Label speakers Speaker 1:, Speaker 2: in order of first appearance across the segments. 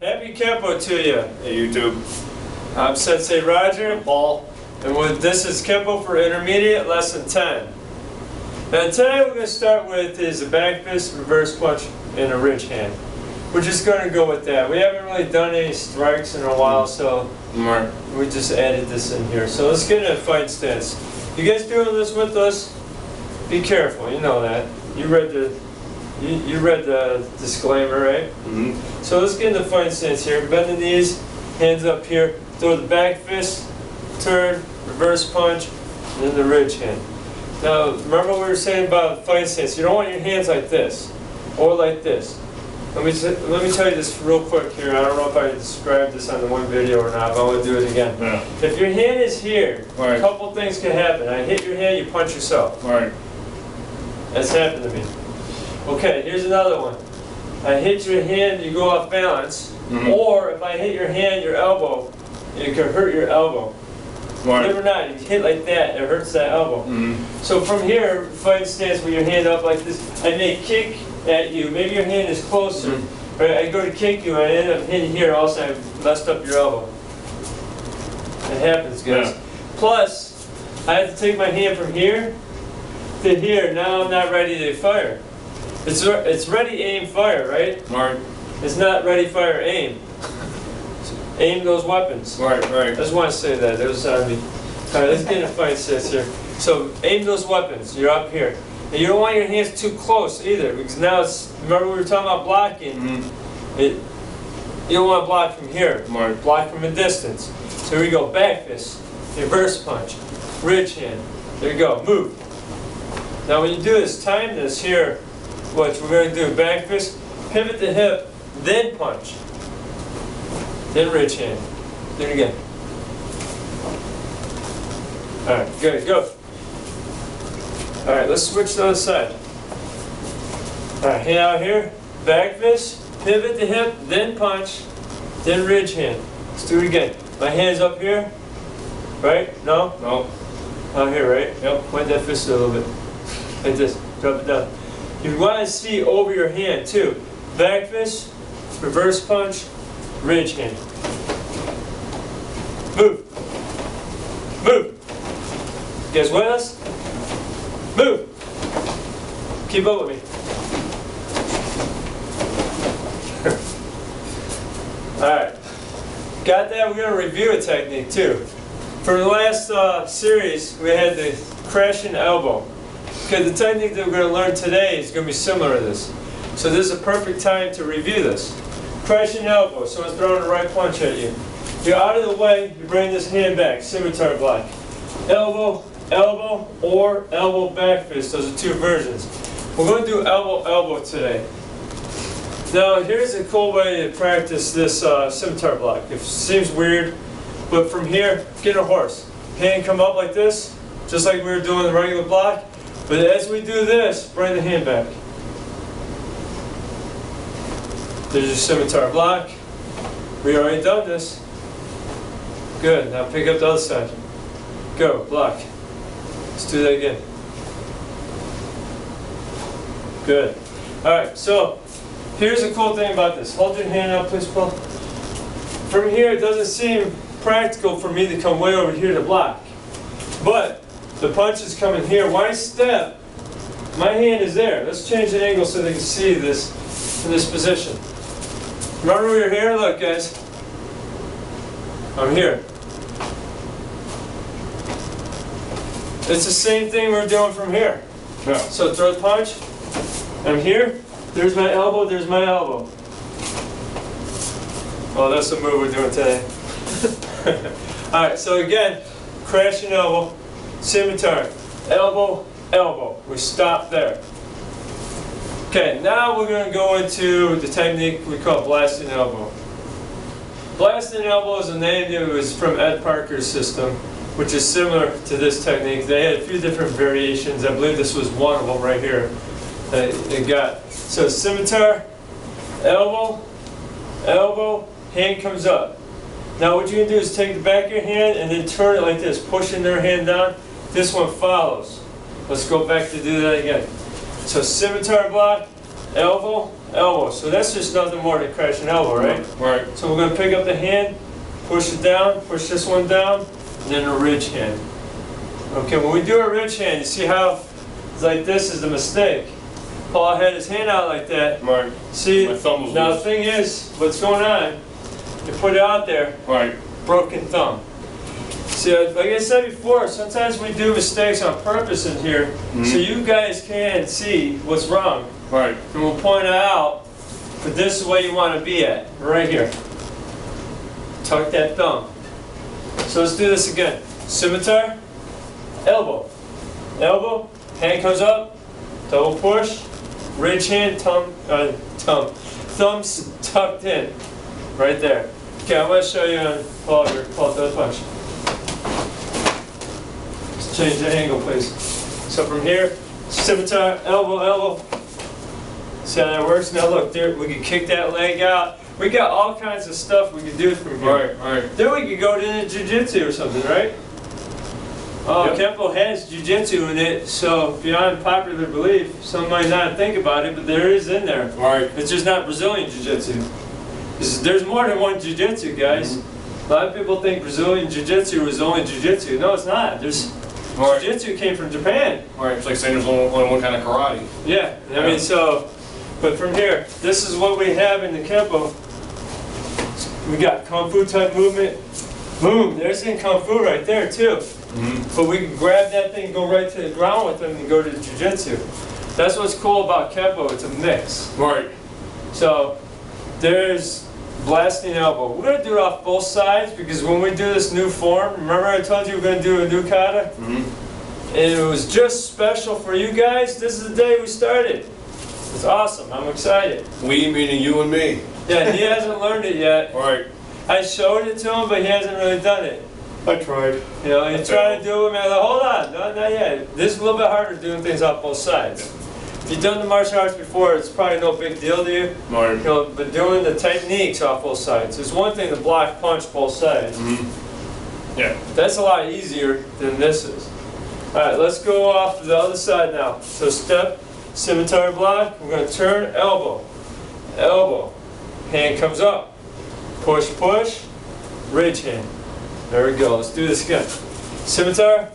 Speaker 1: Happy Kempo to you.
Speaker 2: Hey YouTube.
Speaker 1: I'm Sensei Roger.
Speaker 2: Paul.
Speaker 1: And this is Kempo for Intermediate, Lesson 10. Now today we're going to start with is a back fist, reverse punch, and a ridge hand. We're just going to go with that. We haven't really done any strikes in a while, so we just added this in here. So let's get into a fight stance. You guys doing this with us? Be careful, you know that. You read the disclaimer, right?
Speaker 2: Mm-hmm.
Speaker 1: So let's get into fight stance here. Bend the knees, hands up here. Throw the back fist, turn, reverse punch, and then the ridge hand. Now, remember what we were saying about fight stance. You don't want your hands like this, or like this. Let me tell you this real quick here. I don't know if I described this on the one video or not, but I want to do it again.
Speaker 2: Yeah.
Speaker 1: If your hand is here,
Speaker 2: right,
Speaker 1: a couple things can happen. I hit your hand, you punch yourself.
Speaker 2: Right.
Speaker 1: That's happened to me. Okay, here's another one. I hit your hand, you go off balance.
Speaker 2: Mm-hmm.
Speaker 1: Or if I hit your hand, your elbow, it could hurt your elbow.
Speaker 2: Right.
Speaker 1: Believe it or not, you hit like that, it hurts that elbow.
Speaker 2: Mm-hmm.
Speaker 1: So from here, fighting stance with your hand up like this, I may kick at you. Maybe your hand is closer.
Speaker 2: Mm-hmm.
Speaker 1: Right? I go to kick you, and I end up hitting here. Also, I messed up your elbow. It happens, guys.
Speaker 2: Yeah. Plus,
Speaker 1: I have to take my hand from here to here. Now I'm not ready to fire. It's ready, aim, fire, right?
Speaker 2: Right.
Speaker 1: It's not ready, fire, aim. Aim those weapons.
Speaker 2: Right, right.
Speaker 1: I just want to say that. It was on me. Alright, let's get in a fight stance here. So, aim those weapons. You're up here. And you don't want your hands too close either, because now it's, remember we were talking about blocking?
Speaker 2: Mm-hmm.
Speaker 1: You don't want to block from here.
Speaker 2: Right.
Speaker 1: Block from a distance. So here we go. Back fist, reverse punch, ridge hand. There you go. Move. Now when you do this, time this here. What we're going to do, back fist, pivot the hip, then punch. Then ridge hand. Do it again. Alright, good, go. Alright, let's switch to the other side. Alright, hand out here, back fist, pivot the hip, then punch, then ridge hand. Let's do it again. My hand's up here, right? No?
Speaker 2: No.
Speaker 1: Out here, right?
Speaker 2: Yep.
Speaker 1: Point that fist a little bit. Like this, drop it down. You want to see over your hand too. Back fist, reverse punch, ridge hand. Move. Move. You guys with us? Move. Keep up with me. Alright. Got that? We're going to review a technique too. For the last series, we had the crashing elbow. Okay, the technique that we're going to learn today is going to be similar to this. So this is a perfect time to review this. Crashing elbow, someone's throwing the right punch at you. You're out of the way, you bring this hand back, scimitar block. Elbow, elbow, or elbow back fist, those are two versions. We're going to do elbow, elbow today. Now here's a cool way to practice this scimitar block. It seems weird, but from here, get a horse. Hand come up like this, just like we were doing the regular block. But as we do this, bring the hand back. There's your scimitar block. We already done this. Good, now pick up the other side. Go, block. Let's do that again. Good. Alright, so here's the cool thing about this. Hold your hand out, please, Paul. From here, it doesn't seem practical for me to come way over here to block. But the punch is coming here. When I step, my hand is there. Let's change the angle so they can see this in this position. Remember we were here? Look, guys. I'm here. It's the same thing we're doing from here.
Speaker 2: Yeah.
Speaker 1: So throw the punch. I'm here. There's my elbow. There's my elbow. Oh, that's the move we're doing today. Alright, so again, crashing elbow. Scimitar, elbow, elbow. We stop there. Okay, now we're going to go into the technique we call blasting elbow. Blasting elbow is a name that was from Ed Parker's system, which is similar to this technique. They had a few different variations. I believe this was one of them right here that it got. So scimitar, elbow, elbow, hand comes up. Now what you're going to do is take the back of your hand and then turn it like this, pushing their hand down. This one follows. Let's go back to do that again. So scimitar block, elbow, elbow. So that's just nothing more than crashing elbow, right?
Speaker 2: Right.
Speaker 1: So we're gonna pick up the hand, push it down, push this one down, and then a ridge hand. Okay, when we do a ridge hand, you see how it's like this is the mistake. Paul had his hand out like that.
Speaker 2: Right.
Speaker 1: See,
Speaker 2: My thumb was
Speaker 1: now
Speaker 2: loose.
Speaker 1: the thing is, what's going on, you put it out there,
Speaker 2: Right.
Speaker 1: broken thumb. See, like I said before, sometimes we do mistakes on purpose in here, so you guys can see what's wrong.
Speaker 2: Right.
Speaker 1: And we'll point it out, but this is where you want to be at, right here. Tuck that thumb. So let's do this again. Scimitar, elbow, elbow, hand comes up, double push, ridge hand, thumbs tucked in, right there. Okay, I'm going to show you on Paul here, Paul, throw the punch. Let's change the angle, please. So from here, scimitar, elbow, elbow. See how that works? Now look, there, we can kick that leg out. We got all kinds of stuff we can do from here.
Speaker 2: Right. Right.
Speaker 1: Then we could go to jiu-jitsu or something, right? Oh,
Speaker 2: Yep.
Speaker 1: Kempo has jiu-jitsu in it, so beyond popular belief, some might not think about it, but there is in there.
Speaker 2: Right.
Speaker 1: It's just not Brazilian jiu-jitsu. There's more than one jiu-jitsu, guys. A lot of people think Brazilian jiu-jitsu is only jiu-jitsu. No, it's not. There's
Speaker 2: Right.
Speaker 1: jiu-jitsu came from Japan.
Speaker 2: Right. It's like saying there's only one kind of karate.
Speaker 1: Yeah, I mean, so, but from here, this is what we have in the Kempo. We got Kung Fu type movement. Boom, there's in Kung Fu right there too. But we can grab that thing, go right to the ground with them and go to Jiu-Jitsu. That's what's cool about Kempo, it's a mix.
Speaker 2: Right.
Speaker 1: So, there's blasting elbow. We're going to do it off both sides because when we do this new form, remember I told you we're going to do a new kata? And it was just special for you guys. This is the day we started. It's awesome, I'm excited.
Speaker 2: We meaning you and me.
Speaker 1: Yeah, he hasn't learned it yet.
Speaker 2: Right.
Speaker 1: I showed it to him, but he hasn't really done it.
Speaker 2: I tried.
Speaker 1: You know, he's trying to do it, man. Like, hold on, no, not yet. This is a little bit harder doing things off both sides. If you've done the martial arts before, it's probably no big deal to you.
Speaker 2: Right.
Speaker 1: You know, but doing the techniques off both sides. It's one thing to block punch both sides.
Speaker 2: Yeah.
Speaker 1: That's a lot easier than this is. All right, let's go off to the other side now. So step, scimitar block. We're going to turn, elbow, elbow. Hand comes up. Push, push, ridge hand. There we go. Let's do this again. Scimitar,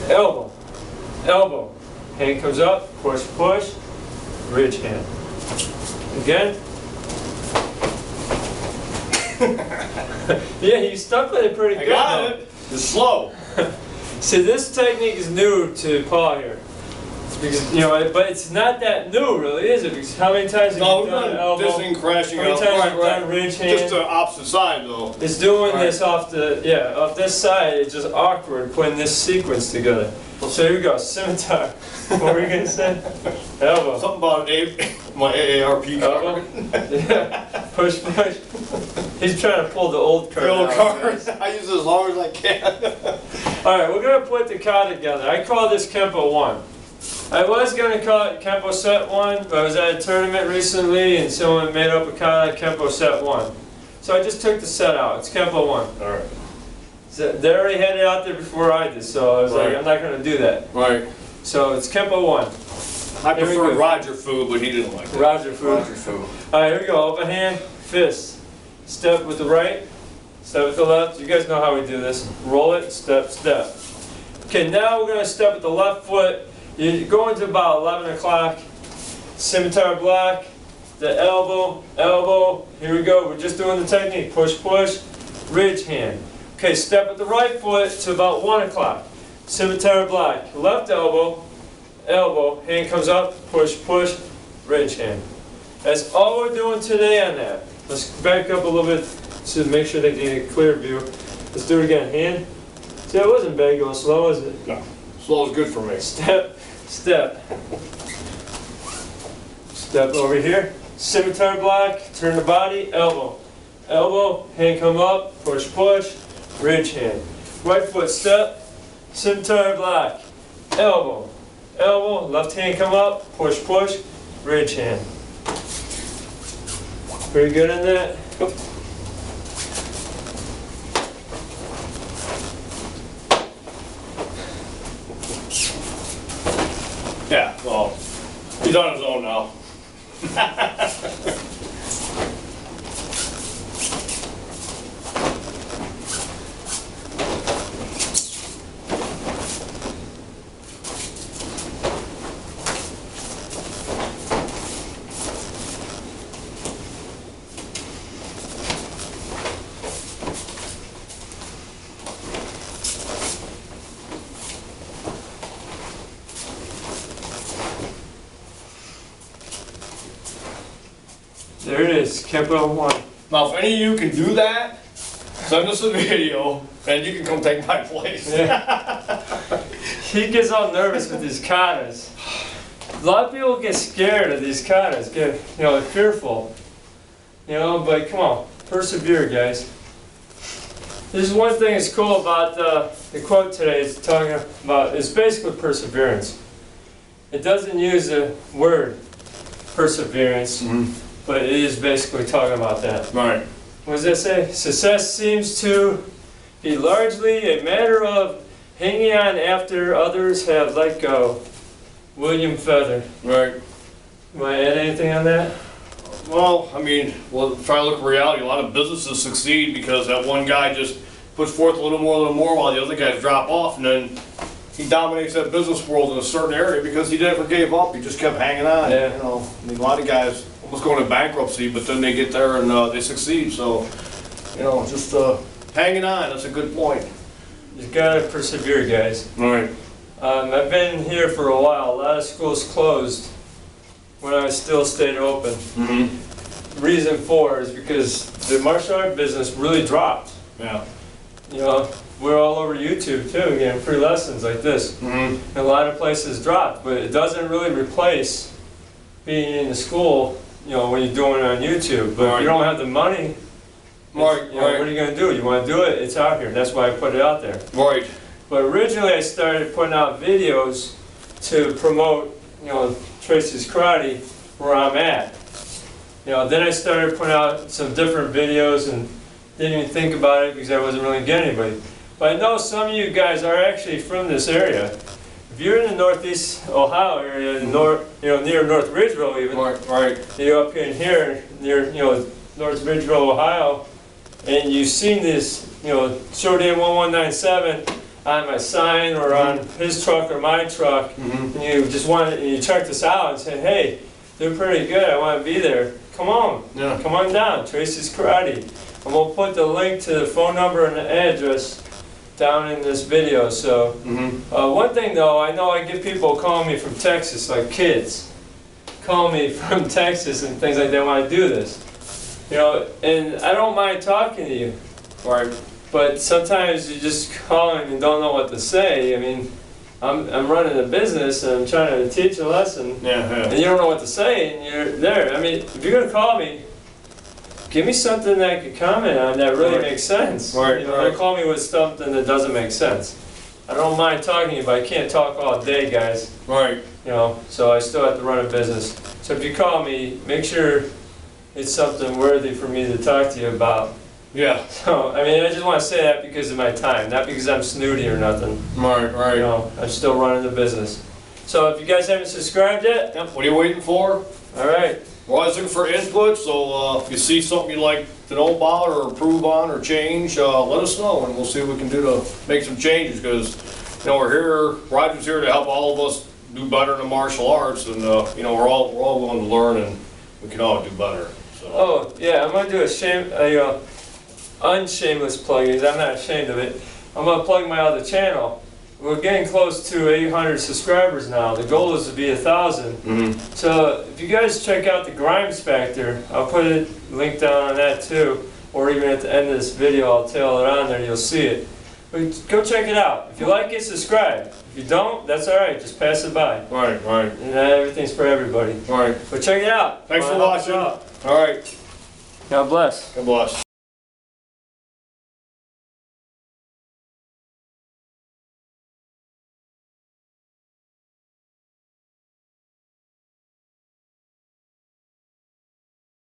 Speaker 1: elbow, elbow. Hand comes up, push, push, ridge hand. Again. Yeah, you stuck with it pretty
Speaker 2: I
Speaker 1: good.
Speaker 2: got
Speaker 1: though.
Speaker 2: it. It's slow.
Speaker 1: See, this technique is new to Paul here. It's because, you know, but it's not that new, really, is it? Because how many times have
Speaker 2: No,
Speaker 1: you
Speaker 2: we've
Speaker 1: done
Speaker 2: done
Speaker 1: elbow?
Speaker 2: this thing crashing
Speaker 1: How many
Speaker 2: out.
Speaker 1: times
Speaker 2: Right,
Speaker 1: have you done
Speaker 2: right.
Speaker 1: ridge hand?
Speaker 2: Just the opposite side though.
Speaker 1: It's doing
Speaker 2: Right.
Speaker 1: this off the, yeah, off this side. It's just awkward putting this sequence together. So here we go, scimitar. What were you going to say? Elbow.
Speaker 2: Something about my AARP
Speaker 1: Elbow.
Speaker 2: card.
Speaker 1: Yeah. Push, push. He's trying to pull the old card
Speaker 2: The old
Speaker 1: out.
Speaker 2: card. I use it as long as I can.
Speaker 1: All right, we're going to put the kata together. I call this Kempo 1. I was going to call it Kempo Set 1, but I was at a tournament recently and someone made up a kata Kempo Set 1. So I just took the set out. It's Kempo 1.
Speaker 2: All right.
Speaker 1: So they already had it out there before I did, so I was like,
Speaker 2: Right.
Speaker 1: I'm not going to do that.
Speaker 2: Right.
Speaker 1: So it's Kempo 1.
Speaker 2: I
Speaker 1: Here we
Speaker 2: prefer
Speaker 1: go.
Speaker 2: Roger Fu, but he didn't like it.
Speaker 1: Roger Fu.
Speaker 2: Roger Fu.
Speaker 1: All right, here we go. Open hand, fist. Step with the right, step with the left. You guys know how we do this. Roll it, step, step. Okay, now we're going to step with the left foot. You go into about 11 o'clock. Scimitar block, the elbow, elbow. Here we go. We're just doing the technique. Push, push, ridge hand. Okay, step with the right foot to about 1 o'clock. Scimitar block, left elbow, elbow. Hand comes up, push, push, ridge hand. That's all we're doing today on that. Let's back up a little bit to make sure they get a clear view. Let's do it again. Hand. See, it wasn't bad going slow, was it?
Speaker 2: No. Slow is good for me.
Speaker 1: Step, step. Step over here. Scimitar block, turn the body, elbow. Elbow, hand come up, push, push, ridge hand. Right foot step, scimitar block, elbow. Elbow, left hand come up, push, push, ridge hand. Pretty good on that?
Speaker 2: Yeah, well, He's on his own now.
Speaker 1: There it is, Kempo 1.
Speaker 2: Now, if any of you can do that, send us a video, and you can come take my place.
Speaker 1: Yeah. He gets all nervous with these katas. A lot of people get scared of these katas, get fearful. But come on, persevere, guys. This is one thing that's cool about the quote today. It's talking about, it's basically perseverance. It doesn't use the word perseverance, but it is basically talking about that.
Speaker 2: Right.
Speaker 1: What does that say? Success seems to be largely a matter of hanging on after others have let go. William Feather.
Speaker 2: Right.
Speaker 1: You want to add anything on that?
Speaker 2: Well, I mean, try to look at reality. A lot of businesses succeed because that one guy just puts forth a little more while the other guys drop off, and then he dominates that business world in a certain area because he never gave up. He just kept hanging on.
Speaker 1: Yeah.
Speaker 2: I mean, a lot of guys almost go into bankruptcy, but then they get there and they succeed. So, just hanging on. That's a good point.
Speaker 1: You gotta persevere, guys.
Speaker 2: Right.
Speaker 1: I've been here for a while. A lot of schools closed when I still stayed open. Reason for is because the martial art business really dropped.
Speaker 2: Yeah.
Speaker 1: We're all over YouTube too, getting free lessons like this. And a lot of places dropped, but it doesn't really replace being in the school, when you're doing it on YouTube. But if you don't have the money, what are you going to do? You want to do it? It's out here. That's why I put it out there.
Speaker 2: Right.
Speaker 1: But originally I started putting out videos to promote, Tracy's Karate where I'm at. Then I started putting out some different videos and didn't even think about it because I wasn't really getting anybody. But I know some of you guys are actually from this area. If you're in the Northeast Ohio area, near North Ridgeville even, you're up in here near, North Ridgeville, Ohio, and you've seen this, Shorty 1197 on my sign or on his truck or my truck, and you just you check this out and say, hey, they're pretty good, I want to be there. Come on, come on down, Tracy's Karate. I'm going to put the link to the phone number and the address down in this video. So, one thing though, I know I get people calling me from Texas, like kids, call me from Texas and things like they want to do this. And I don't mind talking to you.
Speaker 2: Right.
Speaker 1: But sometimes you just call and don't know what to say. I mean, I'm running a business and I'm trying to teach a lesson. And you don't know what to say and you're there. I mean, if you're going to call me, give me something that I could comment on that really makes sense. Don't call me with something that doesn't make sense. I don't mind talking to you, but I can't talk all day, guys.
Speaker 2: Right.
Speaker 1: So I still have to run a business. So if you call me, make sure it's something worthy for me to talk to you about.
Speaker 2: Yeah.
Speaker 1: So, I mean, I just want to say that because of my time, not because I'm snooty or nothing.
Speaker 2: Right.
Speaker 1: I'm still running the business. So if you guys haven't subscribed yet,
Speaker 2: what are you waiting for?
Speaker 1: All right.
Speaker 2: We're always looking for input, so if you see something you'd like to know about or improve on or change, let us know and we'll see what we can do to make some changes because, we're here, Roger's here to help all of us do better in the martial arts and, we're all willing to learn and we can all do better. So.
Speaker 1: Oh, yeah, I'm going to do a unshameless plug, because I'm not ashamed of it. I'm going to plug my other channel. We're getting close to 800 subscribers now. The goal is to be 1,000. So if you guys check out the Grimes Factor, I'll put a link down on that too, or even at the end of this video I'll tail it on there, you'll see it. But go check it out. If you like it, subscribe. If you don't, that's alright, just pass it by.
Speaker 2: Right.
Speaker 1: And everything's for everybody.
Speaker 2: Right.
Speaker 1: But check it out.
Speaker 2: Thanks for watching. Alright.
Speaker 1: God bless.
Speaker 2: God bless.